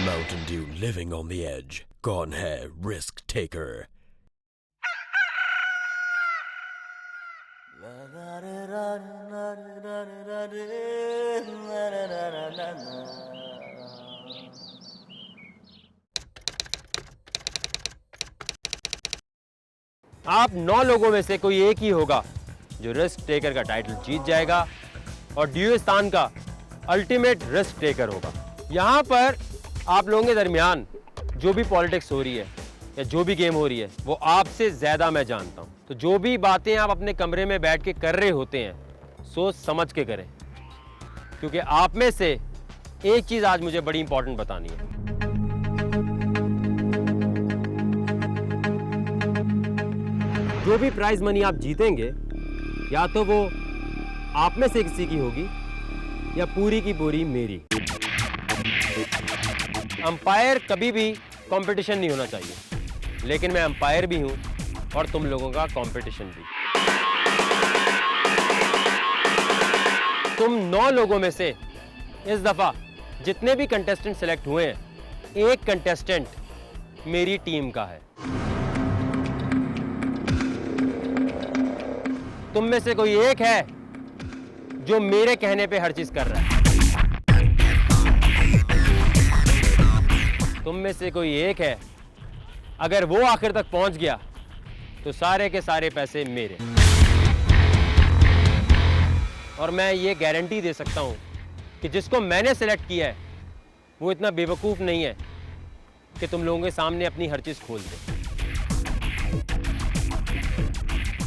Mountain Dew living on the edge. कौन है risk taker? आप 9 लोगों में से कोई एक ही होगा जो रिस्क टेकर का टाइटल जीत जाएगा और ड्यूस्तान का अल्टीमेट रिस्क टेकर होगा। यहाँ पर आप लोगों के दरमियान जो भी पॉलिटिक्स हो रही है या जो भी गेम हो रही है वो आपसे ज़्यादा मैं जानता हूँ। तो जो भी बातें आप अपने कमरे में बैठ के कर रहे होते हैं सोच समझ के करें, क्योंकि आप में से एक चीज़ आज मुझे बड़ी इंपॉर्टेंट बतानी है। जो भी प्राइज मनी आप जीतेंगे या तो वो आप में से किसी की होगी या पूरी की पूरी मेरी। अंपायर कभी भी कंपटीशन नहीं होना चाहिए, लेकिन मैं अंपायर भी हूं और तुम लोगों का कंपटीशन भी। तुम 9 लोगों में से इस दफा जितने भी कंटेस्टेंट सेलेक्ट हुए हैं, एक कंटेस्टेंट मेरी टीम का है। तुम में से कोई एक है जो मेरे कहने पे हर चीज कर रहा है। तुम में से कोई एक है, अगर वो आखिर तक पहुंच गया तो सारे के सारे पैसे मेरे। और मैं ये गारंटी दे सकता हूं कि जिसको मैंने सेलेक्ट किया है वो इतना बेवकूफ नहीं है कि तुम लोगों के सामने अपनी हर चीज खोल दे।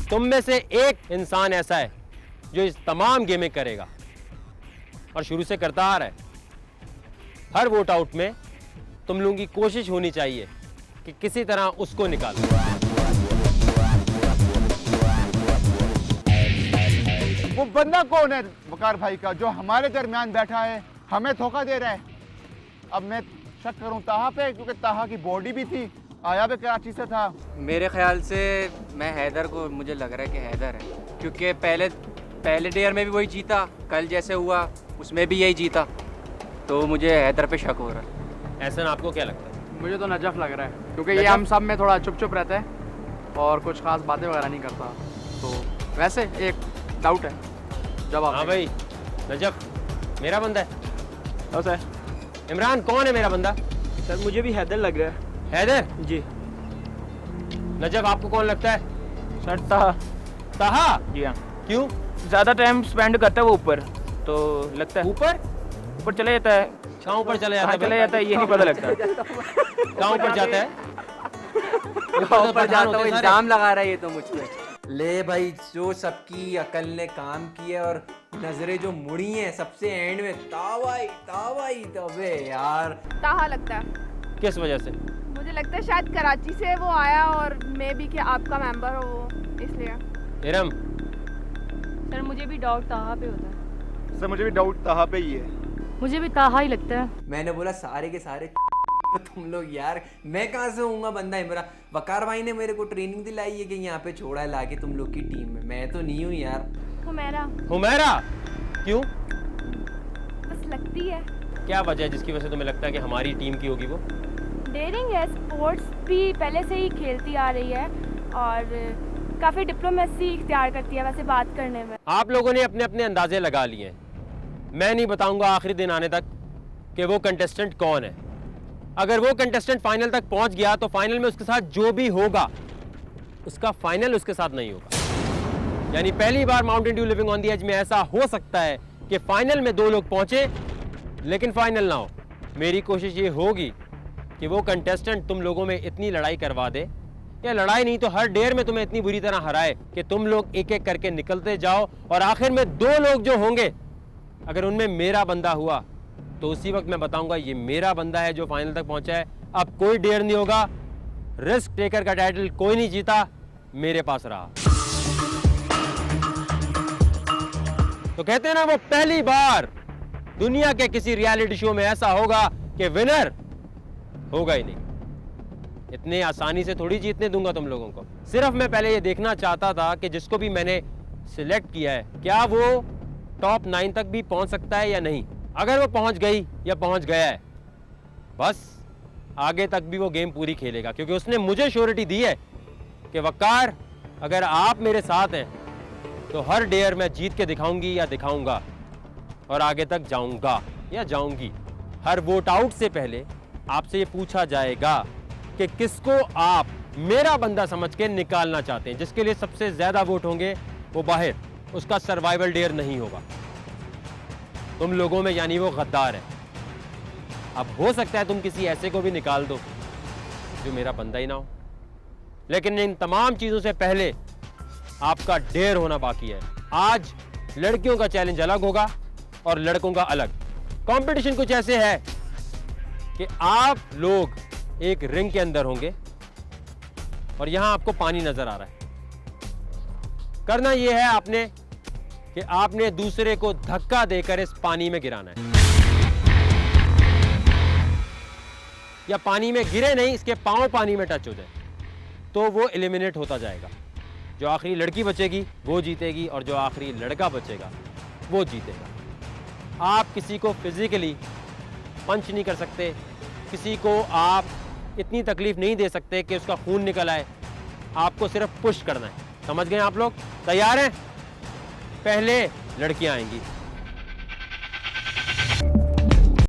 तुम में से एक इंसान ऐसा है जो इस तमाम गेमें करेगा और शुरू से करता आ रहा है। हर वोट आउट में तुम लोगों की कोशिश होनी चाहिए कि किसी तरह उसको निकालो। वो बंदा कौन है वकार भाई का जो हमारे दरमियान बैठा है, हमें धोखा दे रहा है? अब मैं शक करूं ताहा पे, क्योंकि ताहा की बॉडी भी थी, आया भी कराची से था। मेरे ख्याल से मैं हैदर को, मुझे लग रहा है कि हैदर है, क्योंकि पहले डेयर में भी वही जीता, कल जैसे हुआ उसमें भी यही जीता, तो मुझे हैदर पे शक हो रहा है। ऐसा आपको क्या लगता है? मुझे तो नजफ लग रहा है, क्योंकि ये हम सब में थोड़ा चुप चुप रहता है और कुछ खास बातें वगैरह नहीं करता। तो वैसे एक डाउट है जब आप। हाँ भाई, नजफ मेरा बंदा है। सर इमरान कौन है मेरा बंदा? सर मुझे भी हैदर लग रहा है। हैदर जी। नजफ आपको कौन लगता है? सर ताहा। ताहा? जी हाँ। क्यों? ज़्यादा टाइम स्पेंड करता है वो ऊपर, तो लगता है ऊपर चले जाता है। छाँव पर चले जाता है? चले जाता है, ये नहीं पता लगता। कहाँ ऊपर जाता है? ऊपर जाता है, इल्जाम लगा रहा है ये तो मुझ पे। ले भाई, जो सबकी अकल ने काम किया और नजरें जो मुड़ी हैं सबसे एंड में, तावाई तबे यार। ताहा लगता है। किस वजह से? मुझे लगता है शायद कराची से वो आया और मे बी कि आपका मेंबर हो वो, इसलिए। इरम? सर मुझे भी डाउट ताहा पे होता है। सर मुझे भी डाउट ताहा पे ही है। मुझे भी ताहा ही लगता है। मैंने बोला सारे के सारे तुम लोग यार, मैं कहाँ से होऊंगा बंदा। मेरा वकार भाई ने मेरे को ट्रेनिंग दिलाई है कि यहाँ पे छोड़ा है लाके तुम लोग की टीम में, मैं तो नहीं हूँ यार। हुमैरा। क्यों? बस लगती है। क्या वजह है जिसकी वजह से तुम्हें लगता है कि हमारी टीम की होगी वो? डेयरिंग है, स्पोर्ट्स भी पहले से ही खेलती आ रही है और काफ़ी डिप्लोमेसी इख्तियार करती है वैसे बात करने में। आप लोगों ने अपने अपने अंदाजे लगा लिए हैं। मैं नहीं बताऊंगा आखिरी दिन आने तक कि वो कंटेस्टेंट कौन है। अगर वो कंटेस्टेंट फाइनल तक पहुंच गया तो फाइनल में उसके साथ जो भी होगा उसका फाइनल उसके साथ नहीं होगा। यानी पहली बार Mountain Dew living on the edge में ऐसा हो सकता है कि फाइनल में 2 लोग पहुंचे लेकिन फाइनल ना हो। मेरी कोशिश ये होगी कि वो कंटेस्टेंट तुम लोगों में इतनी लड़ाई करवा दे, या लड़ाई नहीं तो हर डेयर में तुम्हें इतनी बुरी तरह हराए कि तुम लोग एक एक करके निकलते जाओ और आखिर में 2 लोग जो होंगे अगर उनमें मेरा बंदा हुआ तो उसी वक्त मैं बताऊंगा ये मेरा बंदा है जो फाइनल तक पहुंचा है। अब कोई डेयर नहीं होगा, रिस्क टेकर का टाइटल कोई नहीं जीता, मेरे पास रहा। तो कहते हैं ना, वो पहली बार दुनिया के किसी रियलिटी शो में ऐसा होगा कि विनर होगा ही नहीं। इतने आसानी से थोड़ी जीतने दूंगा तुम लोगों को। सिर्फ मैं पहले ये देखना चाहता था कि जिसको भी मैंने सिलेक्ट किया है क्या वो टॉप 9 तक भी पहुंच सकता है या नहीं। अगर वो पहुंच गई या पहुंच गया है बस आगे तक भी वो गेम पूरी खेलेगा, क्योंकि उसने मुझे श्योरिटी दी है कि वकार अगर आप मेरे साथ हैं तो हर डेयर मैं जीत के दिखाऊंगी या दिखाऊंगा और आगे तक जाऊंगा या जाऊंगी। हर वोट आउट से पहले आपसे ये पूछा जाएगा कि किसको आप मेरा बंदा समझ के निकालना चाहते हैं। जिसके लिए सबसे ज्यादा वोट होंगे वो बाहर, उसका सर्वाइवल डेयर नहीं होगा। तुम लोगों में यानी वो गद्दार है। अब हो सकता है तुम किसी ऐसे को भी निकाल दो जो मेरा बंदा ही ना हो, लेकिन इन तमाम चीजों से पहले आपका डेयर होना बाकी है। आज लड़कियों का चैलेंज अलग होगा और लड़कों का अलग। कंपटीशन कुछ ऐसे है कि आप लोग एक रिंग के अंदर होंगे और यहां आपको पानी नजर आ रहा है। करना यह है आपने कि आपने दूसरे को धक्का देकर इस पानी में गिराना है, या पानी में गिरे नहीं, इसके पांव पानी में टच हो जाए तो वो एलिमिनेट होता जाएगा। जो आखिरी लड़की बचेगी वो जीतेगी और जो आखिरी लड़का बचेगा वो जीतेगा। आप किसी को फिजिकली पंच नहीं कर सकते, किसी को आप इतनी तकलीफ नहीं दे सकते कि उसका खून निकल आए। आपको सिर्फ पुश करना है। समझ गए आप लोग? तैयार हैं? पहले लड़कियां आएंगी।